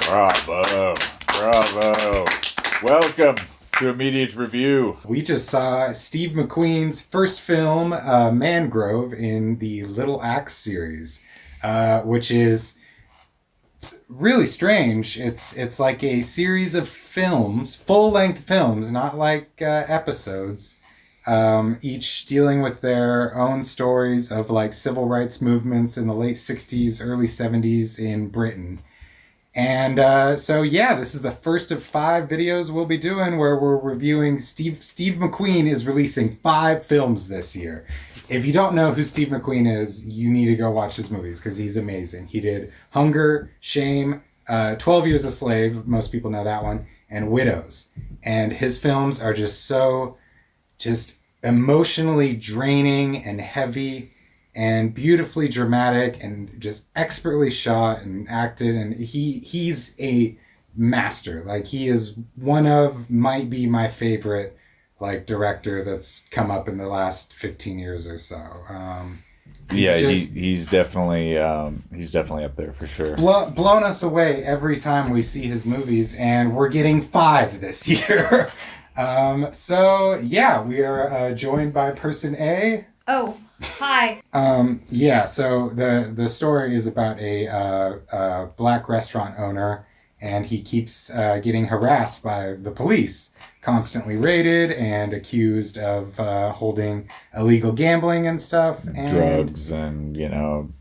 Bravo. Bravo. Welcome to Immediate Review. We just saw Steve McQueen's first film, Mangrove, in the Little Axe series, which is really strange. It's like a series of films, full-length films, not like episodes, each dealing with their own stories of like civil rights movements in the late 60s, early 70s in Britain. And so this is the first of 5 videos we'll be doing where we're reviewing Steve McQueen is releasing 5 films this year. If you don't know who Steve McQueen is, you need to go watch his movies because he's amazing. He did Hunger, Shame, 12 Years a Slave, most people know that one, and Widows. And his films are just emotionally draining and heavy and beautifully dramatic and just expertly shot and acted, and he's a master. Like, he is might be my favorite director that's come up in the last 15 years or so. He's definitely up there for sure. Blown us away every time we see his movies, and we're getting 5 this year. We are joined by person A. Oh, hi. So the story is about a black restaurant owner, and he keeps getting harassed by the police, constantly raided and accused of holding illegal gambling and stuff. And drugs and,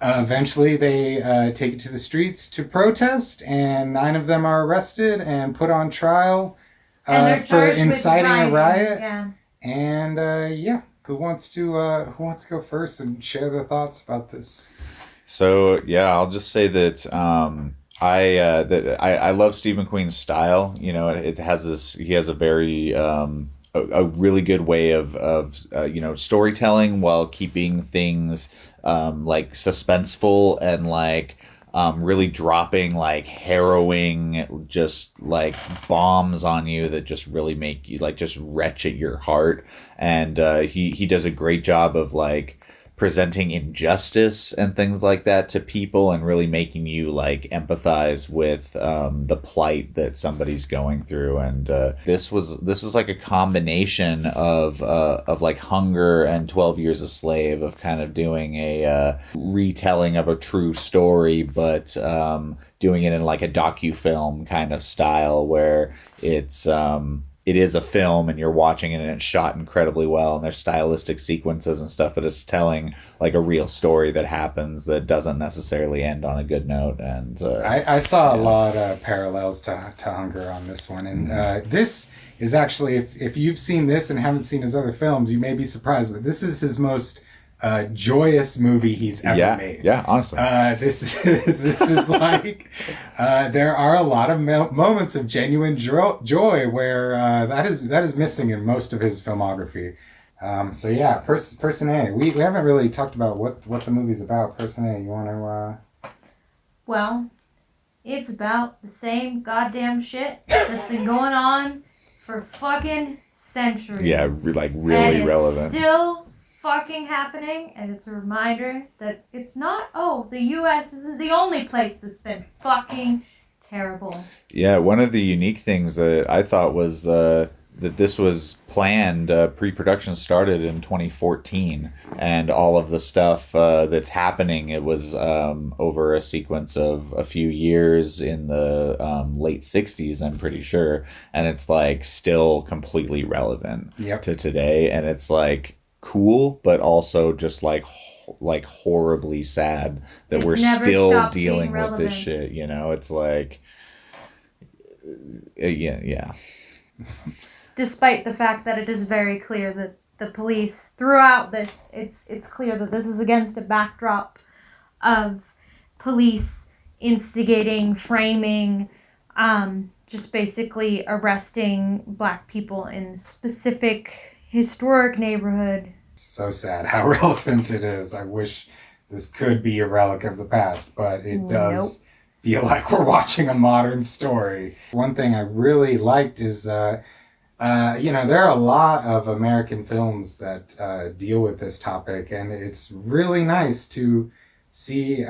eventually they take it to the streets to protest, and 9 of them are arrested and put on trial for inciting a riot. Yeah. And Who wants to go first and share their thoughts about this? So I'll just say that I love Steve McQueen's style. It has this. He has a very a really good way of storytelling while keeping things suspenseful and really dropping harrowing just bombs on you that just really make you just retch at your heart. And he does a great job of presenting injustice and things like that to people and really making you empathize with the plight that somebody's going through. And this was a combination of Hunger and 12 Years a Slave, of kind of doing a retelling of a true story, but doing it in a docu-film kind of style where it is a film and you're watching it and it's shot incredibly well and there's stylistic sequences and stuff, but it's telling a real story that happens that doesn't necessarily end on a good note. And I saw a lot of parallels to Hunger on this one. And this is actually, if you've seen this and haven't seen his other films, you may be surprised, but this is his most joyous movie he's ever made. Yeah, honestly. This is there are a lot of moments of genuine joy where that is missing in most of his filmography. Person A. We haven't really talked about what the movie's about. Person A, you want to? Well, it's about the same goddamn shit that's been going on for fucking centuries. Yeah, really and relevant. It's still fucking happening, and it's a reminder that it's not, the U.S. isn't the only place that's been fucking terrible. Yeah, one of the unique things that I thought was that this was planned, pre-production started in 2014, and all of the stuff that's happening, it was over a sequence of a few years in the late 60s, I'm pretty sure, and it's still completely relevant to today, and it's cool, but also just horribly sad that we're still dealing with this shit. It's yeah. Despite the fact that it is very clear that the police throughout this, it's clear that this is against a backdrop of police instigating, framing, just basically arresting black people in specific historic neighborhood. So sad how relevant it is. I wish this could be a relic of the past, but it does feel like we're watching a modern story. One thing I really liked is, there are a lot of American films that deal with this topic, and it's really nice to see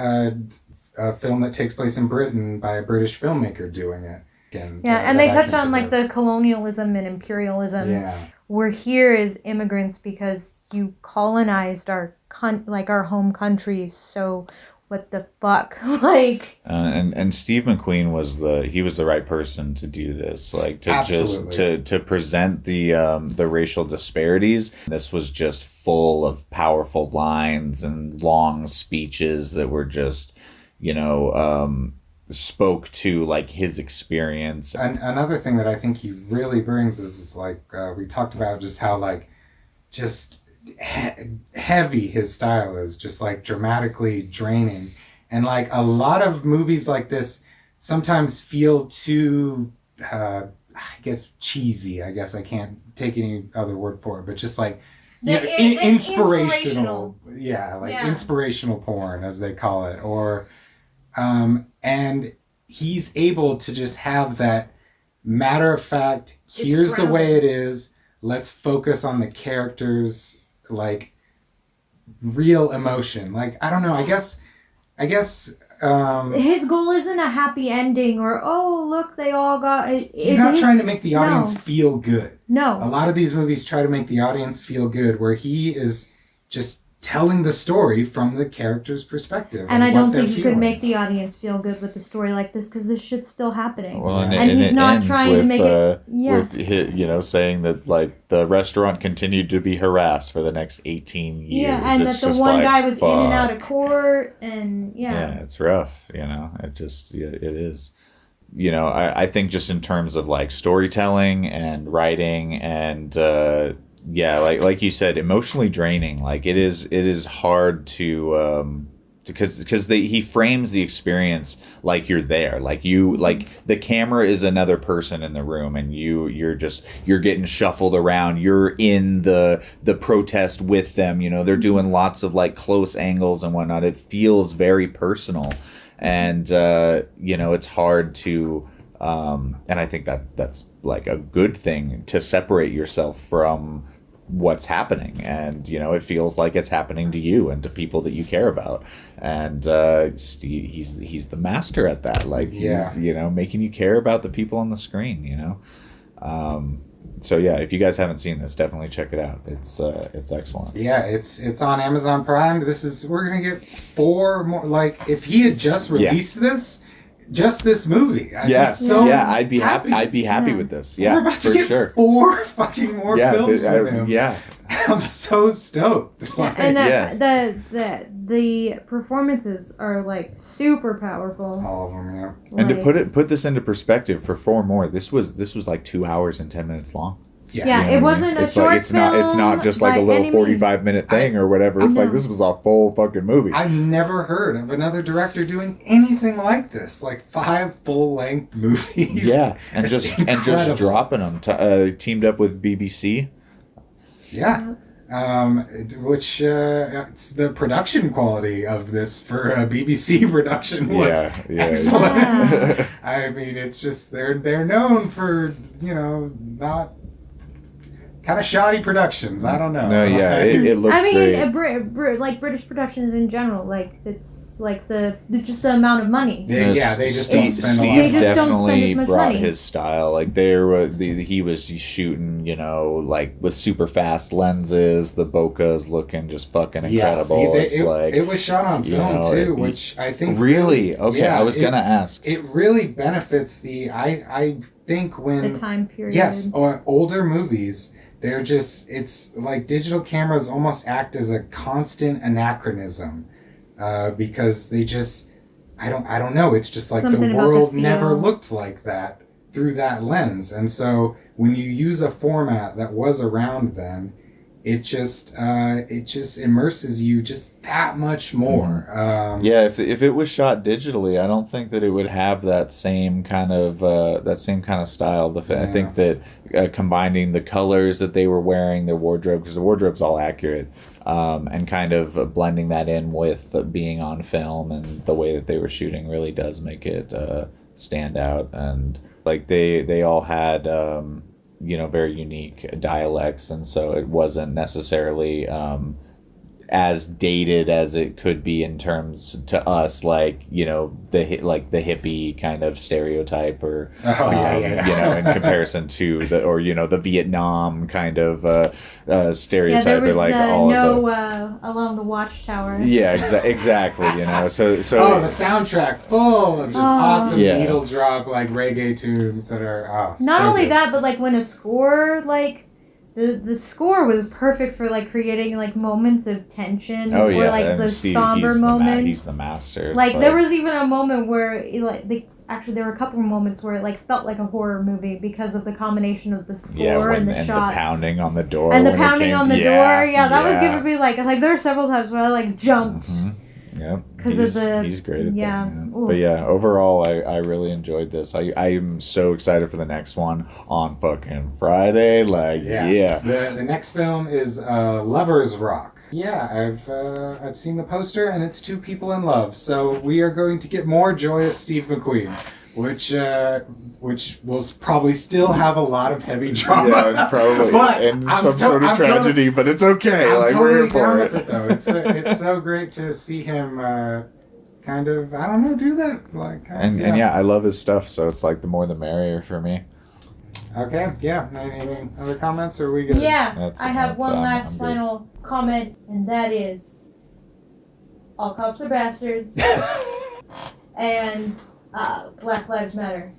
a film that takes place in Britain by a British filmmaker doing it. And they touch on like the colonialism and imperialism. Yeah. We're here as immigrants because you colonized our our home country. So what the fuck, like? And Steve McQueen was the right person to do this, like to Absolutely. just to present the racial disparities. This was just full of powerful lines and long speeches that were just, spoke to like his experience. And another thing that I think he really brings is like we talked about just how like just heavy his style is, just like dramatically draining, and like a lot of movies like this sometimes feel too I guess cheesy. I guess I can't take any other word for it, but just like inspirational. Yeah, like inspirational porn as they call it, or and he's able to just have that matter of fact, here's the way it is, let's focus on the characters, like real emotion. Like, I don't know, I guess his goal isn't a happy ending or, oh, look, they all got he's not trying to make the audience feel good. No. A lot of these movies try to make the audience feel good, where he is just telling the story from the character's perspective. And I don't think you could make the audience feel good with the story like this, because this shit's still happening. Well, and he's not trying to make it. With saying that like the restaurant continued to be harassed for the next 18 years. Yeah, and that the one guy was in and out of court, and yeah, it's rough. It just it is. I think just in terms of like storytelling and writing and like you said, emotionally draining. Like it is hard to because he frames the experience like you're there, like the camera is another person in the room, and you're getting shuffled around. You're in the protest with them. They're doing lots of like close angles and whatnot. It feels very personal, and it's hard to. And I think that's like a good thing, to separate yourself from what's happening, and it feels like it's happening to you and to people that you care about. And Steve, he's the master at that. Like he's making you care about the people on the screen. So yeah, if you guys haven't seen this, definitely check it out. It's excellent. Yeah, it's on Amazon Prime. We're gonna get 4 more. Like if he had just released this. Just this movie. I'd be happy. I'd be happy with this. Yeah, we're about to get 4 fucking more films from him. Yeah, I'm so stoked. And the performances are like super powerful. All of them, yeah. And to put this into perspective, for 4 more, this was like 2 hours and 10 minutes long. Yeah, it wasn't a short film. It's not just like a little 45-minute thing or whatever. It's like this was a full fucking movie. I've never heard of another director doing anything like this. Like 5 full-length movies. Yeah, and just dropping them. Teamed up with BBC. Yeah. Which it's the production quality of this for a BBC production was excellent. Yeah. I mean, it's just they're known for not. Kind of shoddy productions. I don't know. No, yeah, it looks great. I mean, like British productions in general, like it's like just the amount of money. They just don't spend a lot. Steve definitely brought his style. Like he was shooting, like with super fast lenses. The bokeh's looking just fucking incredible. It was shot on film too, which I think really okay. Yeah, I was gonna ask. It really benefits I think when the time period. Yes, or older movies. They're just, it's like digital cameras almost act as a constant anachronism because they just, I don't know. It's just like something the world never looked like that through that lens. And so when you use a format that was around then, it just immerses you just that much more. If it was shot digitally, I don't think that it would have that same kind of style. I think that combining the colors that they were wearing, their wardrobe, because the wardrobe's all accurate, and kind of blending that in with being on film and the way that they were shooting really does make it stand out. And like they all had very unique dialects, and so it wasn't necessarily as dated as it could be in terms to us, like, you know, like the hippie kind of stereotype, or you know, in comparison to the, or, you know, the Vietnam kind of stereotype. Yeah, there was like all no of along the watchtower. yeah, exactly. You know, so oh, the soundtrack full of just awesome Yeah. needle drop like reggae tunes that are Not so only good. that, but like when a score, like the score was perfect for like creating like moments of tension, oh or yeah, like and the Steve, somber moments. he's the master. It's Like there was even a moment where actually there were a couple of moments where it like felt like a horror movie because of the combination of the score and the shots. The pounding on the door and the when it pounding came- on the yeah, door. Yeah, that was yeah. giving me like there were several times where I like jumped. Yep. 'Cause of the- he's great at yeah. that. Ooh. But yeah, overall, I really enjoyed this. I am so excited for the next one on fucking Friday. Like, yeah. The next film is Lovers Rock. Yeah, I've seen the poster, and it's two people in love. So we are going to get more joyous Steve McQueen, which will probably still have a lot of heavy drama. Yeah, probably. But and I'm some sort of I'm tragedy, but it's okay. I'm like, totally we're here down for with it, though. It's so great to see him kind of, I don't know, do that. Like, And yeah, I love his stuff, so it's like the more the merrier for me. Okay, yeah. Any other comments, or are we good? Yeah, I have that's, one last I'm good. final comment, and that is, all cops are bastards, and Black Lives Matter.